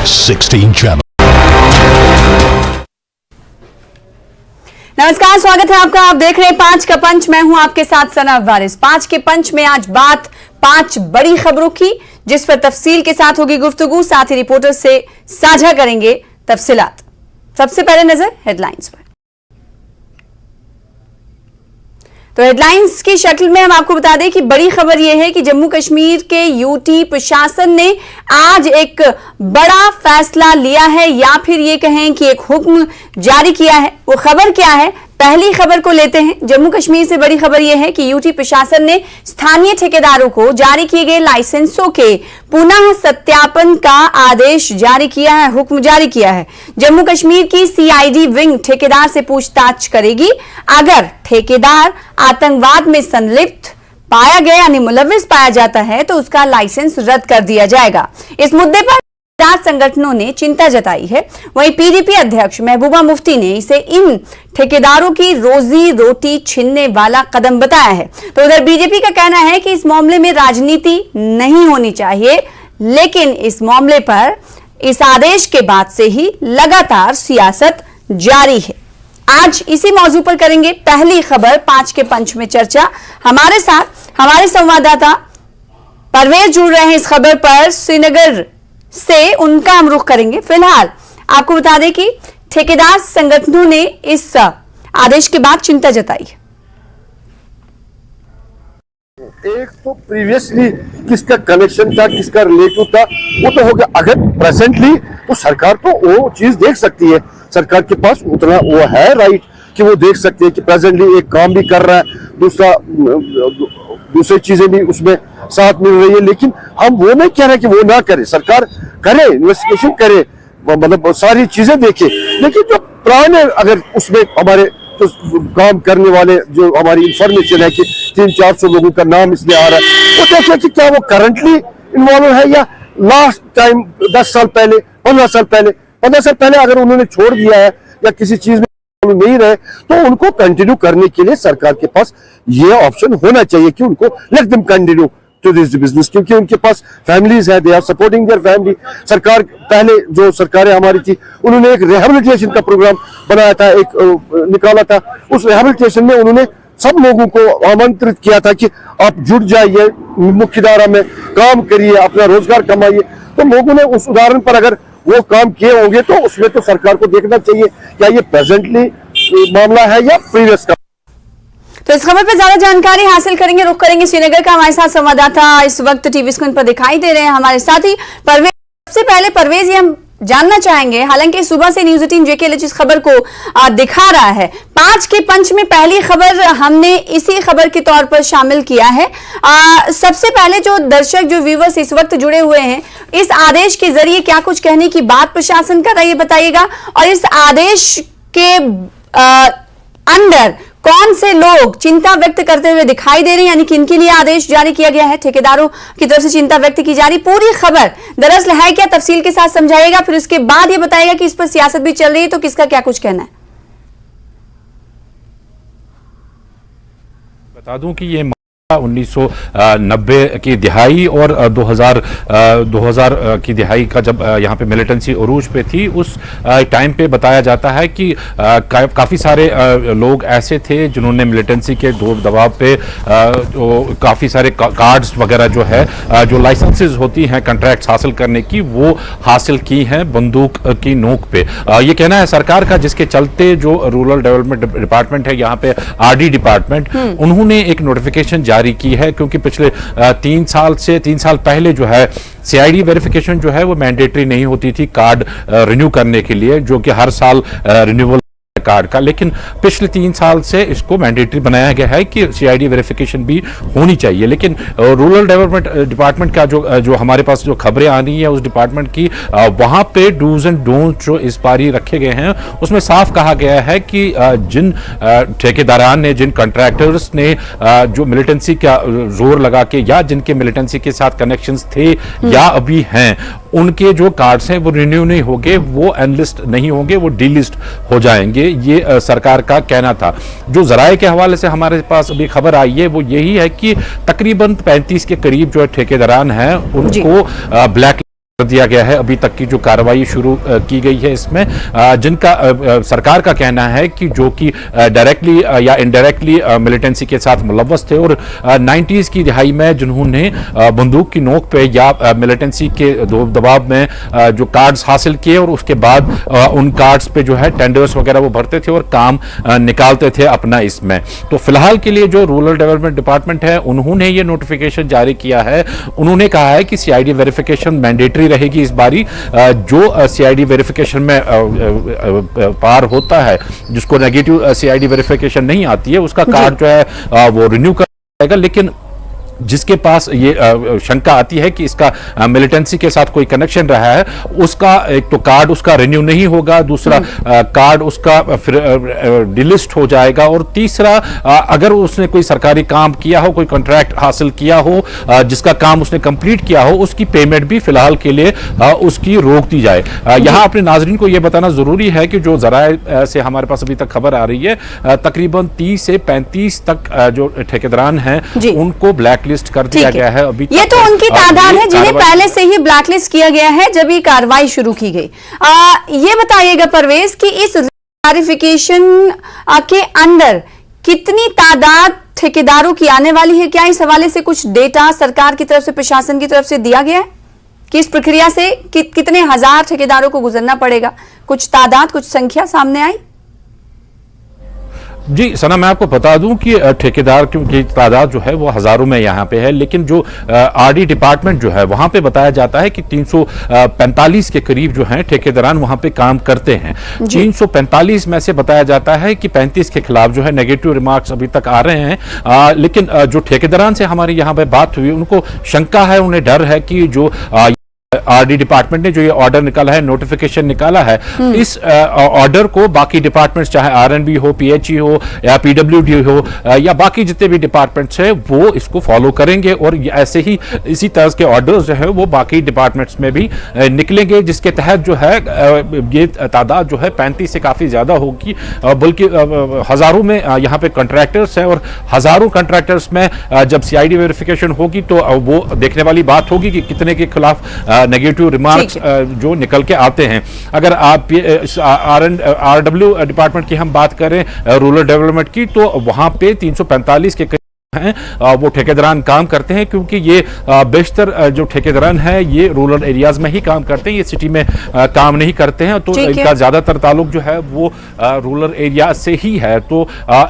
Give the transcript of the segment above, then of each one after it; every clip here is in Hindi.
16 चैनल। नमस्कार, स्वागत है आपका। आप देख रहे हैं 5 का पंच। मैं हूं आपके साथ सना वारिस। 5 के पंच में आज बात 5 बड़ी खबरों की, जिस पर तफसील के साथ होगी गुफ्तगू, साथ ही रिपोर्टर से साझा करेंगे तफसीलात। सबसे पहले नजर हेडलाइंस पर। तो हेडलाइंस की शक्ल में हम आपको बता दें कि बड़ी खबर यह है कि जम्मू कश्मीर के यूटी प्रशासन ने आज एक बड़ा फैसला लिया है, या फिर ये कहें कि एक हुक्म जारी किया है। वो खबर क्या है, पहली खबर को लेते हैं। जम्मू कश्मीर से बड़ी खबर यह है कि यूटी प्रशासन ने स्थानीय ठेकेदारों को जारी किए गए लाइसेंसों के पुनः सत्यापन का आदेश जारी किया है, हुक्म जारी किया है। जम्मू कश्मीर की सीआईडी विंग ठेकेदार से पूछताछ करेगी। अगर ठेकेदार आतंकवाद में संलिप्त पाया गया यानी मुलविस पाया जाता है तो उसका लाइसेंस रद्द कर दिया जाएगा। इस मुद्दे पर संगठनों ने चिंता जताई है। वहीं पीडीपी अध्यक्ष महबूबा मुफ्ती ने इसे इन ठेकेदारों की रोजी रोटी छीनने वाला कदम बताया है। तो उधर बीजेपी का कहना है कि इस मामले में राजनीति नहीं होनी चाहिए, लेकिन इस मामले पर इस आदेश के बाद से ही लगातार सियासत जारी है। आज इसी मौजू पर करेंगे पहली खबर 5 के पंच में चर्चा। हमारे साथ हमारे संवाददाता परवेज जुड़ रहे हैं इस खबर पर। श्रीनगर से उनका हम रुख करेंगे। फिलहाल आपको बता दें कि ठेकेदार संगठनों ने इस आदेश के बाद चिंता जताई है। एक तो प्रीवियसली किसका कनेक्शन था, किसका रिलेटिव था, वो तो हो गया। अगर प्रेजेंटली तो सरकार तो वो चीज देख सकती है। सरकार के पास उतना वो है राइट कि वो देख सकती है कि प्रेजेंटली एक काम भी कर रहा है, दूसरी चीजें भी उसमें साथ मिल रही है। लेकिन हम वो नहीं कह रहे कि वो ना करे, सरकार करे, इन्वेस्टिगेशन करे, मतलब सारी चीजें देखे। लेकिन जो पुराने अगर उसमें हमारे तो काम करने वाले जो हमारी इंफॉर्मेशन है कि 300-400 लोगों का नाम इसमें आ रहा है, वो देखें कि क्या वो करंटली इन्वॉल्व है या लास्ट टाइम 10 साल पहले, 15 साल पहले, 15 साल पहले अगर उन्होंने छोड़ दिया है या किसी चीज में नहीं रहे तो उनको कंटिन्यू करने के लिए सरकार के पास ये ऑप्शन होना चाहिए कि उनको let them continue to this business, क्योंकि उनके पास फैमिलीज है, they are supporting their family. सरकार पहले जो सरकारें हमारी थी उन्होंने एक रिहेबिलिटेशन का प्रोग्राम बनाया था, एक निकाला था। उस रिहेबिलिटेशन में उन्होंने सब लोगों को आमंत्रित किया था कि आप जुड़ जाइए, मुख्यधारा में काम करिए, अपना रोजगार कमाइए। तो लोगों ने उस उदाहरण पर अगर वो काम किए होंगे तो उसमें तो सरकार को देखना चाहिए क्या ये प्रेजेंटली मामला है या प्रीवियस का। तो इस खबर पर ज्यादा जानकारी हासिल करेंगे, रुख करेंगे श्रीनगर का। हमारे साथ संवाददाता इस वक्त टीवी स्क्रीन पर दिखाई दे रहे हैं हमारे साथ ही परवेज। सबसे पहले परवेज, ये हम जानना चाहेंगे, हालांकि सुबह से न्यूज 18 जेके इस खबर को दिखा रहा है, 5 के पंच में पहली खबर हमने इसी खबर के तौर पर शामिल किया है। सबसे पहले जो दर्शक, जो व्यूवर्स इस वक्त जुड़े हुए हैं, इस आदेश के जरिए क्या कुछ कहने की बात प्रशासन कर रहा है ये बताइएगा, और इस आदेश के अंदर कौन से लोग चिंता व्यक्त करते हुए दिखाई दे रहे हैं, यानी किनके लिए आदेश जारी किया गया है, ठेकेदारों की तरफ से चिंता व्यक्त की जा रही। पूरी खबर दरअसल है क्या, तफसील के साथ समझाइएगा, फिर उसके बाद ये बताइएगा कि इस पर सियासत भी चल रही है तो किसका क्या कुछ कहना है। बता दूं कि ये 1990 की दिहाई और 2000 की दिहाई का जब यहाँ पे मिलिटेंसी उरूज पे थी, उस टाइम पे बताया जाता है कि काफ़ी सारे लोग ऐसे थे जिन्होंने मिलिटेंसी के दौर दबाव पे काफ़ी सारे कार्ड्स वगैरह जो है, जो लाइसेंसेस होती हैं कंट्रैक्ट्स हासिल करने की, वो हासिल की हैं बंदूक की नोक पे। ये कहना है सरकार का, जिसके चलते जो रूरल डेवलपमेंट डिपार्टमेंट है, यहाँ पे आरडी डिपार्टमेंट, उन्होंने एक नोटिफिकेशन जारी की है, क्योंकि पिछले 3 साल पहले जो है सीआईडी वेरिफिकेशन जो है वो मैंडेटरी नहीं होती थी कार्ड रिन्यू करने के लिए, जो कि हर साल रिन्यूअल कार्ड का, लेकिन पिछले 3 साल से इसको मैंडेटरी बनाया गया है कि सीआईडी वेरिफिकेशन भी होनी चाहिए। लेकिन रूरल डेवलपमेंट डिपार्टमेंट का जो हमारे पास जो खबरें आ रही हैं उस डिपार्टमेंट की, वहां पे डूज एंड डोंट जो इस बारी रखे गए हैं उसमें साफ कहा गया है कि जिन ठेकेदारान ने, जिन कॉन्ट्रैक्टर्स ने जो मिलिटेंसी का जोर लगा के या जिनके मिलिटेंसी के साथ कनेक्शंस थे या अभी हैं, उनके जो कार्ड्स हैं वो रिन्यू नहीं होंगे, वो एनलिस्ट नहीं होंगे, वो डीलिस्ट हो जाएंगे। ये सरकार का कहना था। जो जराए के हवाले से हमारे पास अभी खबर आई है वो यही है कि तकरीबन 35 के करीब जो ठेकेदारान हैं उनको ब्लैक कर दिया गया है। अभी तक की जो कार्रवाई शुरू की गई है इसमें जिनका सरकार का कहना है कि जो कि डायरेक्टली या इनडायरेक्टली मिलिटेंसी के साथ मुलव्वस थे और 90s की दिहाई में जिन्होंने बंदूक की नोक पे या मिलिटेंसी के दबाव में जो कार्ड्स हासिल किए और उसके बाद उन कार्ड्स पे जो है टेंडर्स वगैरह वो भरते थे और काम निकालते थे अपना इसमें। तो फिलहाल के लिए जो रूरल डेवलपमेंट डिपार्टमेंट है उन्होंने ये नोटिफिकेशन जारी किया है। उन्होंने कहा है कि सीआईडी वेरिफिकेशन मैंडेटरी रहेगी इस बारी। जो सीआईडी वेरिफिकेशन में पार होता है, जिसको नेगेटिव सीआईडी वेरिफिकेशन नहीं आती है, उसका कार्ड जो है वो रिन्यू कर जाएगा। लेकिन जिसके पास ये शंका आती है कि इसका मिलिटेंसी के साथ कोई कनेक्शन रहा है, उसका एक तो कार्ड उसका रिन्यू नहीं होगा, दूसरा कार्ड उसका फिर डिलिस्ट हो जाएगा, और तीसरा अगर उसने कोई सरकारी काम किया हो, कोई कॉन्ट्रैक्ट हासिल किया हो, जिसका काम उसने कंप्लीट किया हो, उसकी पेमेंट भी फिलहाल के लिए उसकी रोक दी जाए। यहां अपने नाजरीन को यह बताना जरूरी है कि जो जराए से हमारे पास अभी तक खबर आ रही है, तकरीबन 30 से 35 तक जो ठेकेदारान हैं उनको ब्लैक लिस्ट कर दिया गया है। अभी ये तो उनकी तादाद है जिन्हें पहले से ही ब्लैकलिस्ट किया गया है जब ये कार्रवाई शुरू की गई। ये बताइएगा परवेज कि इस वेरिफिकेशन के अंदर कितनी तादाद ठेकेदारों की आने वाली है? क्या इस हवाले से कुछ डेटा सरकार की तरफ से, प्रशासन की तरफ से दिया गया है कि इस प्रक्रिया से कितने हजार ठेकेदारों को गुजरना पड़ेगा? कुछ तादाद, कुछ संख्या सामने आई? जी सना, मैं आपको बता दूं कि ठेकेदार की तादाद जो है वो हजारों में यहाँ पे है, लेकिन जो आरडी डिपार्टमेंट जो है वहां पे बताया जाता है कि 345 के करीब जो हैं ठेकेदारान वहां पे काम करते हैं। 345 में से बताया जाता है कि 35 के खिलाफ जो है नेगेटिव रिमार्क्स अभी तक आ रहे हैं। लेकिन जो ठेकेदारान से हमारी यहाँ पे बात हुई, उनको शंका है, उन्हें डर है कि जो आरडी डिपार्टमेंट ने जो ये ऑर्डर निकाला है, नोटिफिकेशन निकाला है, इस ऑर्डर को बाकी डिपार्टमेंट्स, चाहे आरएनबी हो, पीएचई हो या पीडब्ल्यूडी हो या बाकी जितने भी डिपार्टमेंट्स हैं, वो इसको फॉलो करेंगे और ऐसे ही इसी तरह के ऑर्डर्स जो है वो बाकी डिपार्टमेंट्स में भी निकलेंगे, जिसके तहत जो है ये तादाद जो है 35 से काफी ज्यादा होगी। बल्कि हजारों में यहाँ पे कॉन्ट्रैक्टर्स हैं और हजारों कॉन्ट्रैक्टर्स में जब सीआईडी वेरिफिकेशन होगी तो वो देखने वाली बात होगी कि कितने के खिलाफ नेगेटिव रिमार्क्स जो निकल के आते हैं। अगर आप आरडब्ल्यू डिपार्टमेंट की हम बात करें, रूरल डेवलपमेंट की, तो वहां पे 345 के हैं वो ठेकेदारान काम करते हैं, क्योंकि ये बेशतर जो ठेकेदारान है ये रूरल एरियाज में ही काम करते हैं, ये सिटी में काम नहीं करते हैं। तो इनका ज्यादातर ताल्लुक जो है वो रूरल एरिया से ही है। तो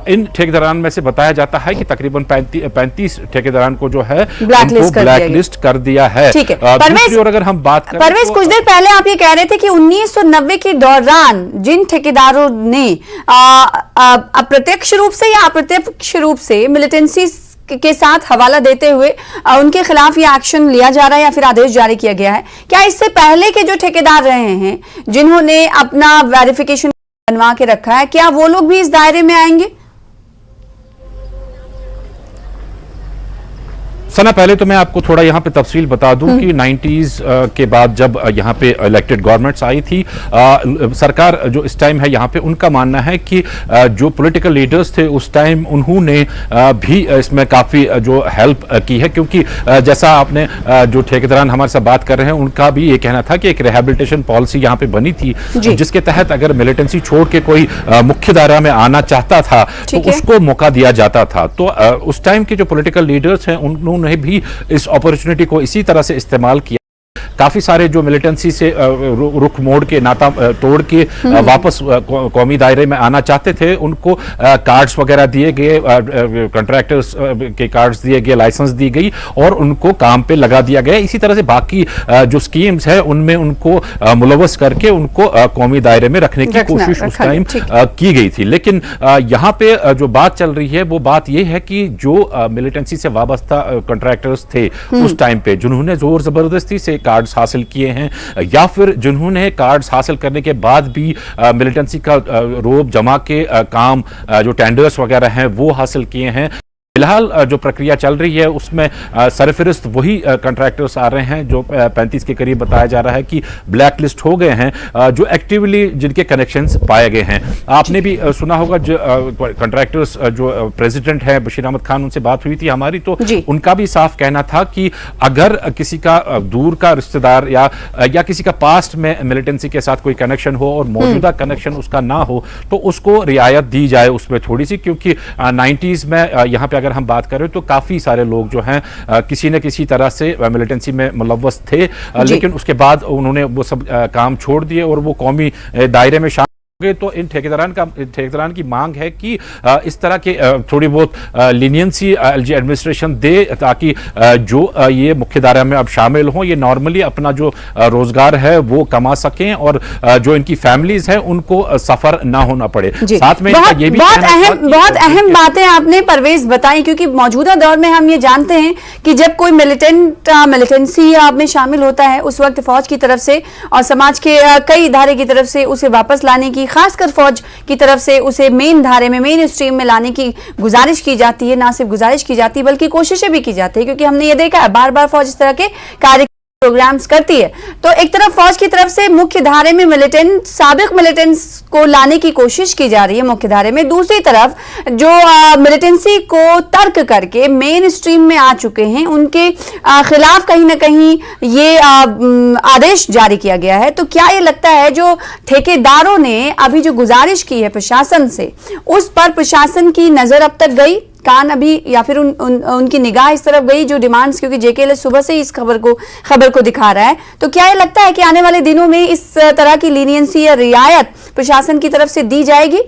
इन ठेकेदारान में से बताया जाता है कि तकरीबन 35 ठेकेदारान को जो है ब्लैक लिस्ट कर दिया है। और अगर हम बात करें, परवेज कुछ देर पहले आप ये कह रहे थे कि 1990 के दौरान जिन ठेकेदारों ने अप्रत्यक्ष रूप से या अप्रत्यक्ष रूप से मिलिटेंसी के साथ हवाला देते हुए उनके खिलाफ ये एक्शन लिया जा रहा है या फिर आदेश जारी किया गया है, क्या इससे पहले के जो ठेकेदार रहे हैं जिन्होंने अपना वेरिफिकेशन बनवा के रखा है, क्या वो लोग भी इस दायरे में आएंगे? सना, पहले तो मैं आपको थोड़ा यहाँ पे तफसील बता दूं कि 90s के बाद जब यहाँ पे इलेक्टेड गवर्नमेंट्स आई थी, सरकार जो इस टाइम है यहाँ पे, उनका मानना है कि जो पॉलिटिकल लीडर्स थे उस टाइम उन्होंने भी इसमें काफ़ी जो हेल्प की है, क्योंकि जैसा आपने जो ठेकेदारान हमारे साथ बात कर रहे हैं उनका भी ये कहना था कि एक रिहेबिलिटेशन पॉलिसी यहाँ पे बनी थी, जिसके तहत अगर मिलिटेंसी छोड़ के कोई मुख्य धारा में आना चाहता था तो उसको मौका दिया जाता था। तो उस टाइम के जो पॉलिटिकल लीडर्स हैं उन्होंने भी इस अपॉर्चुनिटी को इसी तरह से इस्तेमाल किया। काफी सारे जो मिलिटेंसी से रुख मोड़ के, नाता तोड़ के वापस कौमी दायरे में आना चाहते थे, उनको कार्ड्स वगैरह दिए गए, कॉन्ट्रैक्टर्स के कार्ड्स दिए गए, लाइसेंस दी गई और उनको काम पे लगा दिया गया। इसी तरह से बाकी जो स्कीम्स है उनमें उनको मुलव्वस करके उनको कौमी दायरे में रखने की कोशिश उस टाइम की गई थी। लेकिन यहाँ पे जो बात चल रही है वो बात यह है कि जो मिलिटेंसी से वाबस्ता कॉन्ट्रैक्टर्स थे उस टाइम पे, जिन्होंने जोर जबरदस्ती से कार्ड्स हासिल किए हैं या फिर जिन्होंने कार्ड्स हासिल करने के बाद भी मिलिटेंसी का रोब जमा के काम, जो टेंडर्स वगैरह हैं वो हासिल किए हैं, फिलहाल जो प्रक्रिया चल रही है उसमें सरफहरिस्त वही कॉन्ट्रैक्टर्स आ रहे हैं जो 35 के करीब बताया जा रहा है कि ब्लैक लिस्ट हो गए हैं, जो एक्टिवली जिनके कनेक्शंस पाए गए हैं। आपने भी सुना होगा जो कॉन्ट्रैक्टर्स जो प्रेसिडेंट है बशीर अहमद खान, उनसे बात हुई थी हमारी, तो उनका भी साफ कहना था कि अगर किसी का दूर का रिश्तेदार या किसी का पास्ट में मिलिटेंसी के साथ कोई कनेक्शन हो और मौजूदा कनेक्शन उसका ना हो तो उसको रियायत दी जाए उसमें थोड़ी सी, क्योंकि 90s में यहाँ पे अगर हम बात करें तो काफी सारे लोग जो हैं किसी न किसी तरह से मिलिटेंसी में मुलव्वस थे, लेकिन उसके बाद उन्होंने वो सब काम छोड़ दिए और वो कौमी दायरे में तो इन ठेकेदारान की मांग है कि इस तरह के थोड़ी बहुत लीनियंसी एडमिनिस्ट्रेशन दे ताकि जो ये मुख्यधारा में अब शामिल हों ये नॉर्मली अपना जो रोजगार है वो कमा सकें और जो इनकी फैमिलीज हैं उनको सफर ना होना पड़े। साथ में ये भी बहुत अहम बातें आपने परवेज बताई, क्योंकि मौजूदा दौर में हम ये जानते हैं कि जब कोई मिलिटेंसी में शामिल होता है उस वक्त फौज की तरफ से और समाज के कई धारे की तरफ से उसे वापस लाने की, खासकर फौज की तरफ से उसे मेन धारे में, मेन स्ट्रीम में लाने की गुजारिश की जाती है। ना सिर्फ गुजारिश की जाती है बल्कि कोशिशें भी की जाती है, क्योंकि हमने ये देखा है बार बार फौज इस तरह के कार्य प्रोग्राम्स करती है। तो एक तरफ फौज की तरफ से मुख्य धारे में साबिक मिलिटेंट्स को लाने की कोशिश की जा रही है मुख्य धारे में, दूसरी तरफ जो मिलिटेंसी को तर्क करके मेन स्ट्रीम में आ चुके हैं उनके खिलाफ कहीं ना कहीं ये आदेश जारी किया गया है। तो क्या ये लगता है जो ठेकेदारों ने अभी जो गुजारिश की है प्रशासन से, उस पर प्रशासन की नजर अब तक गई, कान अभी, या फिर उनकी निगाह इस तरफ गई जो डिमांड्स, क्योंकि जेकेएल सुबह से इस खबर को दिखा रहा है, तो क्या ये लगता है कि आने वाले दिनों में इस तरह की लीनियंसी या रियायत प्रशासन की तरफ से दी जाएगी?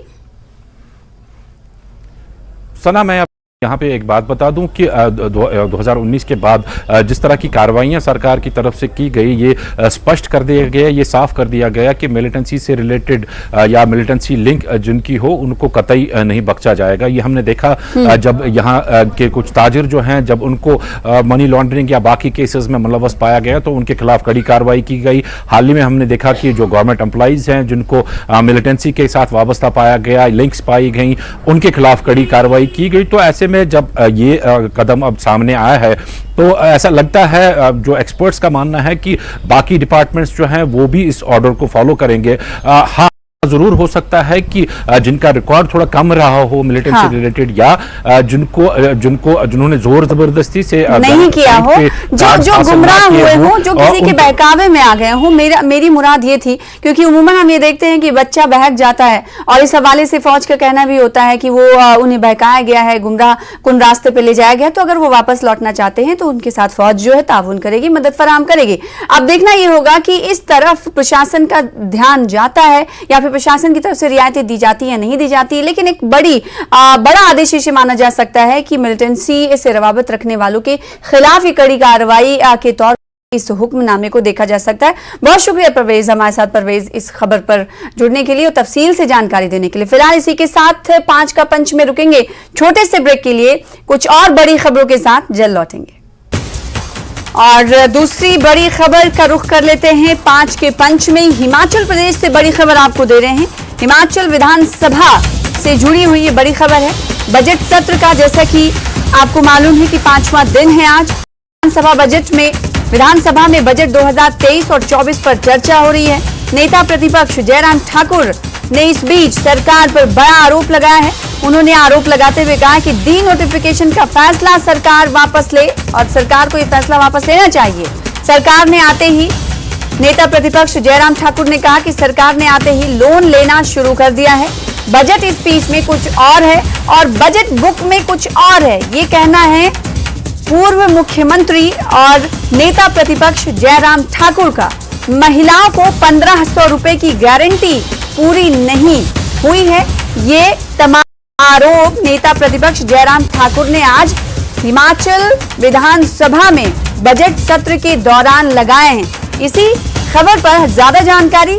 सना, मैं यहाँ पे एक बात बता दूं कि 2019 के बाद जिस तरह की कार्रवाइयां सरकार की तरफ से की गई, ये स्पष्ट कर दिया गया, ये साफ कर दिया गया कि मिलिटेंसी से रिलेटेड या मिलिटेंसी लिंक जिनकी हो उनको कतई नहीं बख्शा जाएगा। ये हमने देखा जब यहाँ के कुछ ताजिर जो हैं, जब उनको मनी लॉन्ड्रिंग या बाकी केसेस में मुलव्वस पाया गया तो उनके खिलाफ कड़ी कार्रवाई की गई। हाल ही में हमने देखा कि जो गवर्नमेंट एम्प्लॉइज हैं जिनको मिलिटेंसी के साथ वाबस्ता पाया गया, लिंक्स पाई गई, उनके खिलाफ कड़ी कार्रवाई की गई। तो ऐसे में जब ये कदम अब सामने आया है तो ऐसा लगता है, जो एक्सपर्ट्स का मानना है कि बाकी डिपार्टमेंट्स जो हैं वो भी इस ऑर्डर को फॉलो करेंगे। हाँ, जरूर हो सकता है कि जिनका रिकॉर्ड थोड़ा कम रहा हो मिलिटेंसी से रिलेटेड, या जिन्होंने जोर जबरदस्ती से नहीं किया हो, जो गुमराह हुए हो, जो किसी के बहकावे में आ गए हो, मेरी मुराद ये थी, क्योंकि उमूमन हम ये देखते हैं कि बच्चा बहक जाता है और इस हवाले से फौज का कहना भी होता है कि वो उन्हें बहकाया गया है, गुमराह कुन रास्ते पे ले जाया गया, तो अगर वो वापस लौटना चाहते हैं तो उनके साथ फौज जो है ताउन करेगी, मदद फराहम करेगी। अब देखना ये होगा कि इस तरफ प्रशासन का ध्यान जाता है या प्रशासन की तरफ से रियायतें दी जाती है नहीं दी जाती, लेकिन एक बड़ा आदेश इसे माना जा सकता है कि मिलिटेंसी से रवाबत रखने वालों के खिलाफ ही कड़ी कार्रवाई के तौर पर इस हुक्मनामे को देखा जा सकता है। बहुत शुक्रिया परवेज, हमारे साथ परवेज इस खबर पर जुड़ने के लिए और तफसील से जानकारी देने के लिए। फिलहाल इसी के साथ 5 का पंच में रुकेंगे छोटे से ब्रेक के लिए, कुछ और बड़ी खबरों के साथ जल्द लौटेंगे। और दूसरी बड़ी खबर का रुख कर लेते हैं 5 के पंच में। हिमाचल प्रदेश से बड़ी खबर आपको दे रहे हैं। हिमाचल विधानसभा से जुड़ी हुई ये बड़ी खबर है बजट सत्र का। जैसा कि आपको मालूम है कि 5वां दिन है आज विधानसभा में बजट 2023 और 24 पर चर्चा हो रही है। नेता प्रतिपक्ष जयराम ठाकुर ने इस बीच सरकार पर बड़ा आरोप लगाया है। उन्होंने आरोप लगाते हुए कहा कि डी नोटिफिकेशन का फैसला सरकार वापस ले और सरकार को यह फैसला वापस लेना चाहिए। सरकार ने आते ही नेता प्रतिपक्ष जयराम ठाकुर ने कहा कि सरकार ने आते ही लोन लेना शुरू कर दिया है। बजट स्पीच में कुछ और है और बजट बुक में कुछ और है, ये कहना है पूर्व मुख्यमंत्री और नेता प्रतिपक्ष जयराम ठाकुर का। महिलाओं को 1500 रुपए की गारंटी पूरी नहीं हुई है, ये तमाम आरोप नेता प्रतिपक्ष जयराम ठाकुर ने आज हिमाचल विधानसभा में बजट सत्र के दौरान लगाए हैं। इसी खबर पर ज्यादा जानकारी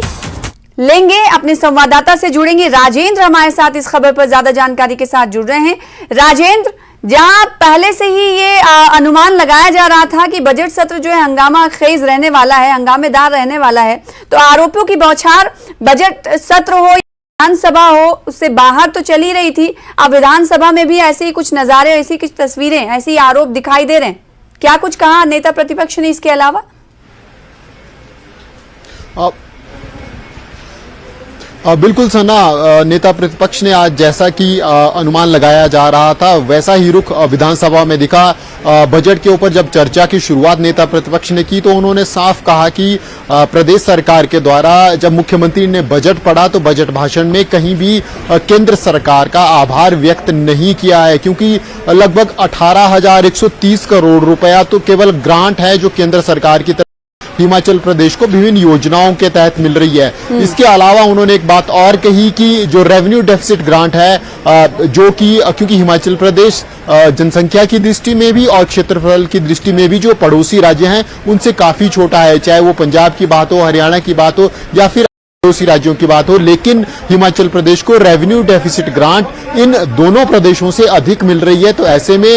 लेंगे, अपने संवाददाता से जुड़ेंगे। राजेंद्र हमारे साथ इस खबर पर ज्यादा जानकारी के साथ जुड़ रहे हैं। राजेंद्र, जहां पहले से ही ये अनुमान लगाया जा रहा था कि बजट सत्र जो है हंगामा खेज रहने वाला है, हंगामेदार रहने वाला है, तो आरोपों की बौछार बजट सत्र हो विधानसभा हो उससे बाहर तो चली रही थी, अब विधानसभा में भी ऐसे ही कुछ नजारे, ऐसी कुछ तस्वीरें, ऐसे ही आरोप दिखाई दे रहे हैं। क्या कुछ कहा नेता प्रतिपक्ष ने इसके अलावा? बिल्कुल सना, नेता प्रतिपक्ष ने आज जैसा कि अनुमान लगाया जा रहा था वैसा ही रुख विधानसभा में दिखा। बजट के ऊपर जब चर्चा की शुरुआत नेता प्रतिपक्ष ने की तो उन्होंने साफ कहा कि प्रदेश सरकार के द्वारा जब मुख्यमंत्री ने बजट पढ़ा तो बजट भाषण में कहीं भी केंद्र सरकार का आभार व्यक्त नहीं किया है, क्योंकि लगभग 18,130 करोड़ रुपया तो केवल ग्रांट है जो केंद्र सरकार की हिमाचल प्रदेश को विभिन्न योजनाओं के तहत मिल रही है। इसके अलावा उन्होंने एक बात और कही कि जो रेवेन्यू डेफिसिट ग्रांट है जो कि क्योंकि हिमाचल प्रदेश जनसंख्या की दृष्टि में भी और क्षेत्रफल की दृष्टि में भी जो पड़ोसी राज्य हैं उनसे काफी छोटा है, चाहे वो पंजाब की बात हो, हरियाणा की बात हो या फिर पड़ोसी राज्यों की बात हो, लेकिन हिमाचल प्रदेश को रेवेन्यू डेफिसिट ग्रांट इन दोनों प्रदेशों से अधिक मिल रही है। तो ऐसे में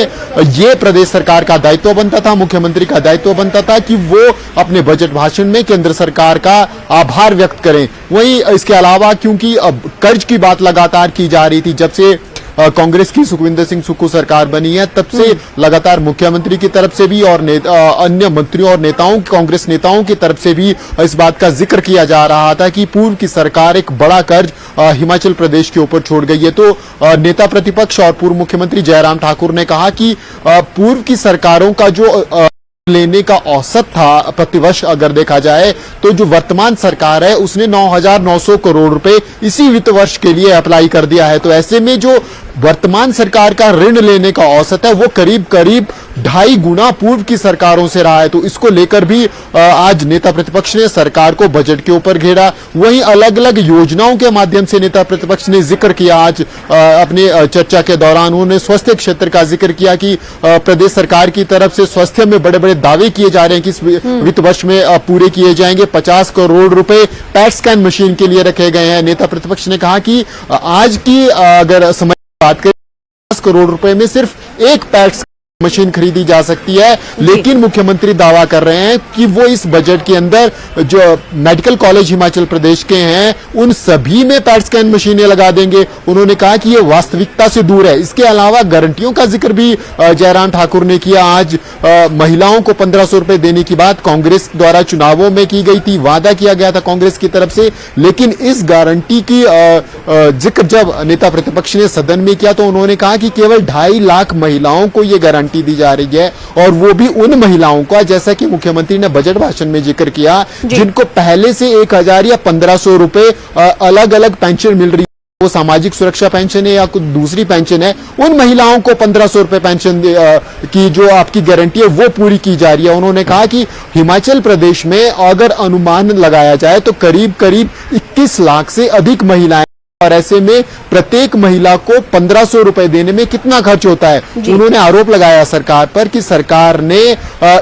ये प्रदेश सरकार का दायित्व बनता था, मुख्यमंत्री का दायित्व बनता था कि वो अपने बजट भाषण में केंद्र सरकार का आभार व्यक्त करें। वहीं इसके अलावा क्योंकि अब कर्ज की बात लगातार की जा रही थी, जब से कांग्रेस की सुखविंदर सिंह सुक्खू सरकार बनी है तब से लगातार मुख्यमंत्री की तरफ से भी और अन्य मंत्रियों और नेताओं, कांग्रेस नेताओं की तरफ से भी इस बात का जिक्र किया जा रहा था कि पूर्व की सरकार एक बड़ा कर्ज हिमाचल प्रदेश के ऊपर छोड़ गई है। तो नेता प्रतिपक्ष और पूर्व मुख्यमंत्री जयराम ठाकुर ने कहा कि पूर्व की सरकारों का जो लेने का औसत था प्रतिवर्ष अगर देखा जाए तो जो वर्तमान सरकार है उसने 9,900 करोड़ रुपए इसी वित्त वर्ष के लिए अप्लाई कर दिया है। तो ऐसे में जो वर्तमान सरकार का ऋण लेने का औसत है वो करीब करीब 2.5 गुना पूर्व की सरकारों से रहा है। तो इसको लेकर भी आज नेता प्रतिपक्ष ने सरकार को बजट के ऊपर घेरा। वहीं अलग अलग योजनाओं के माध्यम से नेता प्रतिपक्ष ने जिक्र किया आज अपने चर्चा के दौरान। उन्होंने स्वास्थ्य क्षेत्र का जिक्र किया कि प्रदेश सरकार की तरफ से स्वास्थ्य में बड़े बड़े दावे किए जा रहे हैं कि इस वित्त वर्ष में पूरे किए जाएंगे। 50 करोड़ रुपए पैट स्कैन मशीन के लिए रखे गए हैं। नेता प्रतिपक्ष ने कहा कि आज की अगर समय बात करें 50 करोड़ रुपए में सिर्फ एक पैट मशीन खरीदी जा सकती है, लेकिन मुख्यमंत्री दावा कर रहे हैं कि वो इस बजट के अंदर जो मेडिकल कॉलेज हिमाचल प्रदेश के हैं उन सभी में पैट स्कैन मशीनें लगा देंगे। उन्होंने कहा कि ये वास्तविकता से दूर है। इसके अलावा गारंटियों का जिक्र भी जयराम ठाकुर ने किया। आज महिलाओं को 1,500 रुपए देने की बात कांग्रेस द्वारा चुनावों में की गई थी, वादा किया गया था कांग्रेस की तरफ से, लेकिन इस गारंटी की जिक्र जब नेता प्रतिपक्ष ने सदन में किया तो उन्होंने कहा कि केवल 2.5 लाख महिलाओं को ये गारंटी दी जा रही है, और वो भी उन महिलाओं का, जैसा कि मुख्यमंत्री ने बजट भाषण में जिक्र किया, जिनको पहले से 1,000 या 1,500 रुपए अलग अलग पेंशन मिल रही है, वो सामाजिक सुरक्षा पेंशन है या कुछ दूसरी पेंशन है, उन महिलाओं को 1,500 रुपए पेंशन की जो आपकी गारंटी है वो पूरी की जा रही है। उन्होंने कहा कि हिमाचल प्रदेश में अगर अनुमान लगाया जाए तो करीब करीब 21 लाख से अधिक महिलाएं, और ऐसे में प्रत्येक महिला को 1,500 रुपए देने में कितना खर्च होता है। उन्होंने आरोप लगाया सरकार पर कि सरकार ने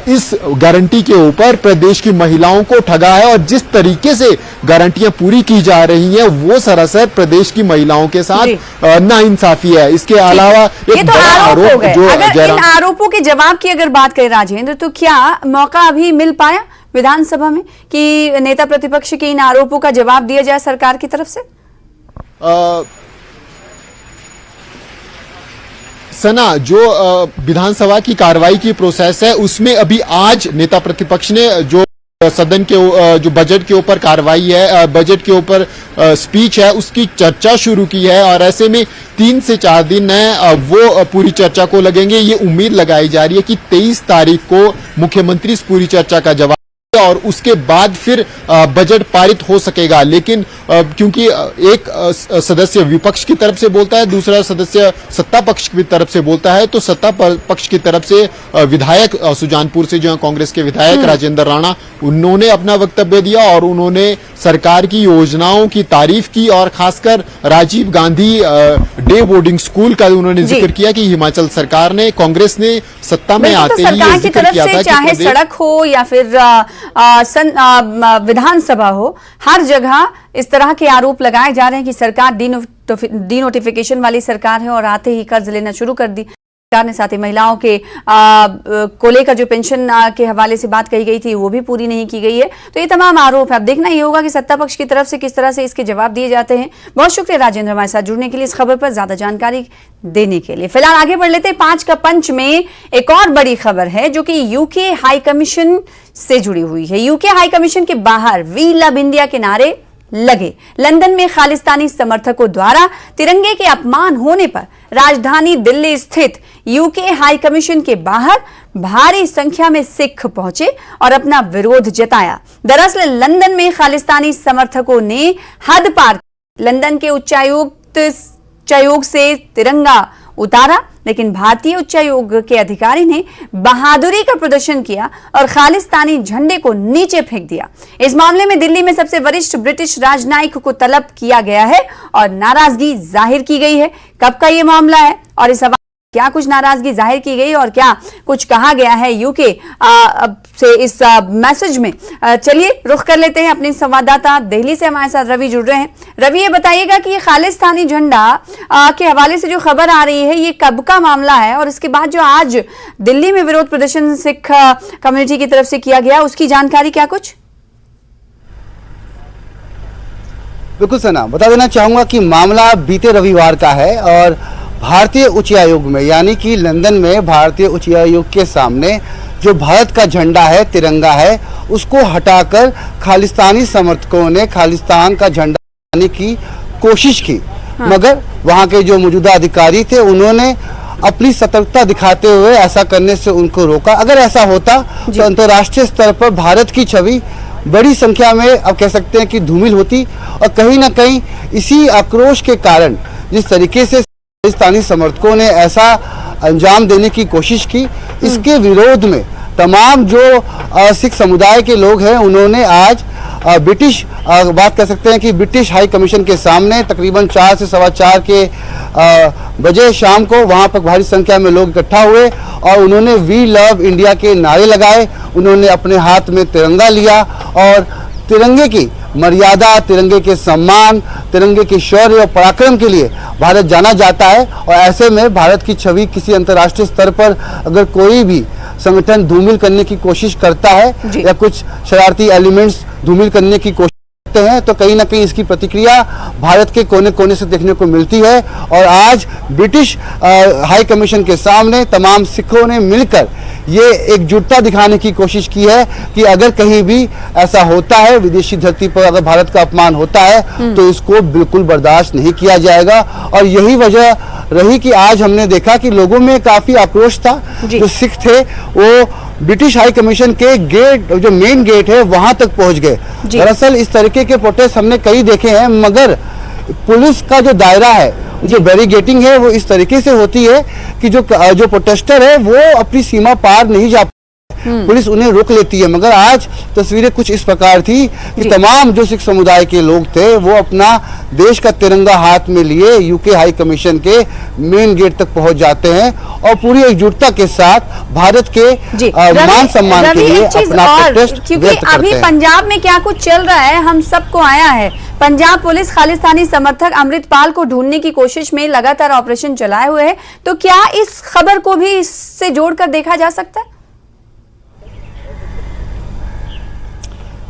इस गारंटी के ऊपर प्रदेश की महिलाओं को ठगा है, और जिस तरीके से गारंटियां पूरी की जा रही हैं वो सरासर प्रदेश की महिलाओं के साथ नाइंसाफी है। इसके अलावा एक तो बड़ा आरोप जो अगर इन आरोपों के जवाब की अगर बात करें राजेंद्र, तो क्या मौका अभी मिल पाया विधानसभा में कि नेता प्रतिपक्ष के इन आरोपों का जवाब दिया जाए सरकार की तरफ से? सना, जो विधानसभा की कार्रवाई की प्रोसेस है उसमें अभी आज नेता प्रतिपक्ष ने जो सदन के जो बजट के ऊपर कार्रवाई है, बजट के ऊपर स्पीच है, उसकी चर्चा शुरू की है, और ऐसे में 3 से 4 दिन है वो पूरी चर्चा को लगेंगे। ये उम्मीद लगाई जा रही है कि 23 तारीख को मुख्यमंत्री इस पूरी चर्चा का जवाब और उसके बाद फिर बजट पारित हो सकेगा। लेकिन क्योंकि एक सदस्य विपक्ष की तरफ से बोलता है, दूसरा सदस्य सत्ता पक्ष की तरफ से बोलता है, तो सत्ता पक्ष की तरफ से विधायक सुजानपुर से जो कांग्रेस के विधायक राजेंद्र राणा, उन्होंने अपना वक्तव्य दिया और उन्होंने सरकार की योजनाओं की तारीफ की, और खासकर Rajiv Gandhi day boarding school का उन्होंने जिक्र किया कि हिमाचल सरकार ने, कांग्रेस ने सत्ता में आते ही ये जिक्र किया था, चाहे सड़क हो या फिर विधानसभा हो, हर जगह इस तरह के आरोप लगाए जा रहे हैं कि सरकार डी नोटिफिकेशन वाली सरकार है और आते ही कर्ज लेना शुरू कर दी। सरकार ने, साथ ही महिलाओं के को लेकर जो पेंशन के हवाले से बात कही गई थी वो भी पूरी नहीं की गई है। तो ये तमाम आरोप है। अब देखना ये होगा कि सत्ता पक्ष की तरफ से किस तरह से इसके जवाब दिए जाते हैं। बहुत शुक्रिया राजेंद्र हमारे साथ जुड़ने के लिए, इस खबर पर ज्यादा जानकारी देने के लिए। फिलहाल आगे बढ़ लेते हैं। 5 का पंच में एक और बड़ी खबर है जो कि यूके हाई कमीशन से जुड़ी हुई है। यूके हाई कमीशन के बाहर वी लव इंडिया के नारे लगे। लंदन में खालिस्तानी समर्थकों द्वारा तिरंगे के अपमान होने पर राजधानी दिल्ली स्थित यूके हाई कमीशन के बाहर भारी संख्या में सिख पहुंचे और अपना विरोध जताया। दरअसल लंदन में खालिस्तानी समर्थकों ने हद पार लंदन के उच्चायोग से तिरंगा उतारा, लेकिन भारतीय उच्चायोग के अधिकारी ने बहादुरी का प्रदर्शन किया और खालिस्तानी झंडे को नीचे फेंक दिया। इस मामले में दिल्ली में सबसे वरिष्ठ ब्रिटिश राजनयिक को तलब किया गया है और नाराजगी जाहिर की गई है। कब का ये मामला है और इस क्या कुछ नाराजगी जाहिर की गई और क्या कुछ कहा गया है यूके से इस मैसेज में, चलिए रुख कर लेते हैं। अपने संवाददाता दिल्ली से हमारे साथ रवि जुड़ रहे हैं। रवि, ये बताइएगा कि ये खालिस्तानी झंडा के हवाले से जो खबर आ रही है ये कब का मामला है और इसके बाद जो आज दिल्ली में विरोध प्रदर्शन सिख कम्युनिटी की तरफ से किया गया उसकी जानकारी क्या कुछ? बिल्कुल सना, बता देना चाहूंगा कि मामला बीते रविवार का है और भारतीय उच्चायोग में यानी कि लंदन में भारतीय उच्चायोग के सामने जो भारत का झंडा है, तिरंगा है, उसको हटाकर खालिस्तानी समर्थकों ने खालिस्तान का झंडा लाने की कोशिश की। मगर वहां के जो मौजूदा अधिकारी थे उन्होंने अपनी सतर्कता दिखाते हुए ऐसा करने से उनको रोका। अगर ऐसा होता तो अंतर्राष्ट्रीय स्तर पर भारत की छवि बड़ी संख्या में अब कह सकते हैं कि धूमिल होती और कहीं ना कहीं इसी आक्रोश के कारण जिस तरीके से खालिस्तानी समर्थकों ने ऐसा अंजाम देने की कोशिश की, इसके विरोध में तमाम जो सिख समुदाय के लोग हैं उन्होंने आज ब्रिटिश बात कर सकते हैं कि ब्रिटिश हाई कमीशन के सामने तकरीबन 4 से 4:15 के बजे शाम को वहां पर भारी संख्या में लोग इकट्ठा हुए और उन्होंने वी लव इंडिया के नारे लगाए। उन्होंने अपने हाथ में तिरंगा लिया और तिरंगे की मर्यादा, तिरंगे के सम्मान, तिरंगे के शौर्य और पराक्रम के लिए भारत जाना जाता है और ऐसे में भारत की छवि किसी अंतर्राष्ट्रीय स्तर पर अगर कोई भी संगठन धूमिल करने की कोशिश करता है या कुछ शरारती एलिमेंट्स धूमिल करने की कोशिश करते हैं तो कहीं ना कहीं इसकी प्रतिक्रिया भारत के कोने कोने से देखने को मिलती है। और आज ब्रिटिश हाई कमीशन के सामने तमाम सिखों ने मिलकर ये एकजुटता दिखाने की कोशिश की है कि अगर कहीं भी ऐसा होता है, विदेशी धरती पर अगर भारत का अपमान होता है तो इसको बिल्कुल बर्दाश्त नहीं किया जाएगा। और यही वजह रही कि आज हमने देखा कि लोगों में काफी आक्रोश था। जो सिख थे वो ब्रिटिश हाई कमीशन के गेट, जो मेन गेट है, वहां तक पहुंच गए। दरअसल इस तरीके के प्रोटेस्ट हमने कई देखे हैं, मगर पुलिस का जो दायरा है, जो बैरिगेटिंग है, वो इस तरीके से होती है कि जो प्रोटेस्टर है वो अपनी सीमा पार नहीं जा, पुलिस उन्हें रोक लेती है। मगर आज तस्वीरें कुछ इस प्रकार थी कि तमाम जो सिख समुदाय के लोग थे वो अपना देश का तिरंगा हाथ में लिए यूके हाई कमीशन के मेन गेट तक पहुंच जाते हैं और पूरी एकजुटता के साथ भारत के मान सम्मान के लिए अपना प्रोटेस्ट क्योंकि अभी पंजाब में क्या कुछ चल रहा है हम सबको आया है। पंजाब पुलिस खालिस्तानी समर्थक अमृतपाल को ढूंढने की कोशिश में लगातार ऑपरेशन चलाए हुए है, तो क्या इस खबर को भी इससे जोड़कर देखा जा सकता है?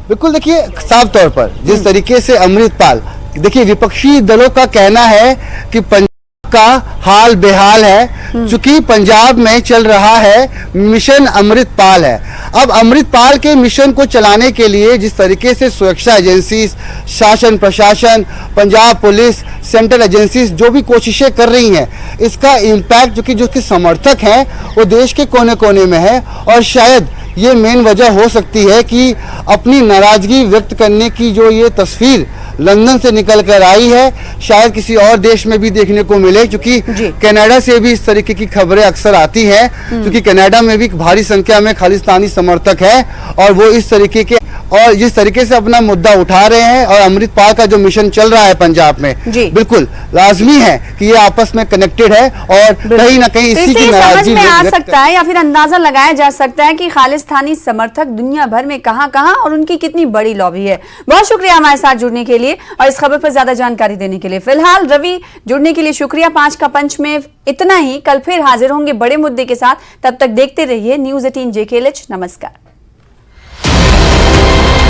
बिल्कुल, देखिए साफ तौर पर जिस तरीके से अमृतपाल, देखिए विपक्षी दलों का कहना है कि पंजाब का हाल बेहाल है, चूंकि पंजाब में चल रहा है मिशन अमृतपाल है। अब अमृतपाल के मिशन को चलाने के लिए जिस तरीके से सुरक्षा एजेंसी, शासन प्रशासन, पंजाब पुलिस, सेंट्रल एजेंसीज जो भी कोशिशें कर रही हैं, इसका इम्पैक्ट जो कि समर्थक हैं वो देश के कोने कोने में है। और शायद ये मेन वजह हो सकती है कि अपनी नाराजगी व्यक्त करने की जो ये तस्वीर लंदन से निकल कर आई है, शायद किसी और देश में भी देखने को मिले, क्योंकि कनाडा से भी इस तरीके की खबरें अक्सर आती हैं, क्योंकि कनाडा में भी भारी संख्या में खालिस्तानी समर्थक है और वो इस तरीके के और जिस तरीके से अपना मुद्दा उठा रहे हैं और अमृतपाल का जो मिशन चल रहा है पंजाब में, जी। बिल्कुल लाजमी है कि ये आपस में कनेक्टेड है और कहीं ना कहीं तो इसी इससे की ये समझ नाराजगी में आ व्यक्त सकता है या फिर अंदाजा लगाया जा सकता है कि खालिस्तानी समर्थक दुनिया भर में कहां और उनकी कितनी बड़ी लॉबी है। बहुत शुक्रिया हमारे साथ जुड़ने के लिए और इस खबर पर ज्यादा जानकारी देने के लिए। फिलहाल रवि, जुड़ने के लिए शुक्रिया। 5 का पंच में इतना ही। कल फिर हाजिर होंगे बड़े मुद्दे के साथ। तब तक देखते रहिए News 18 JKLH। नमस्कार।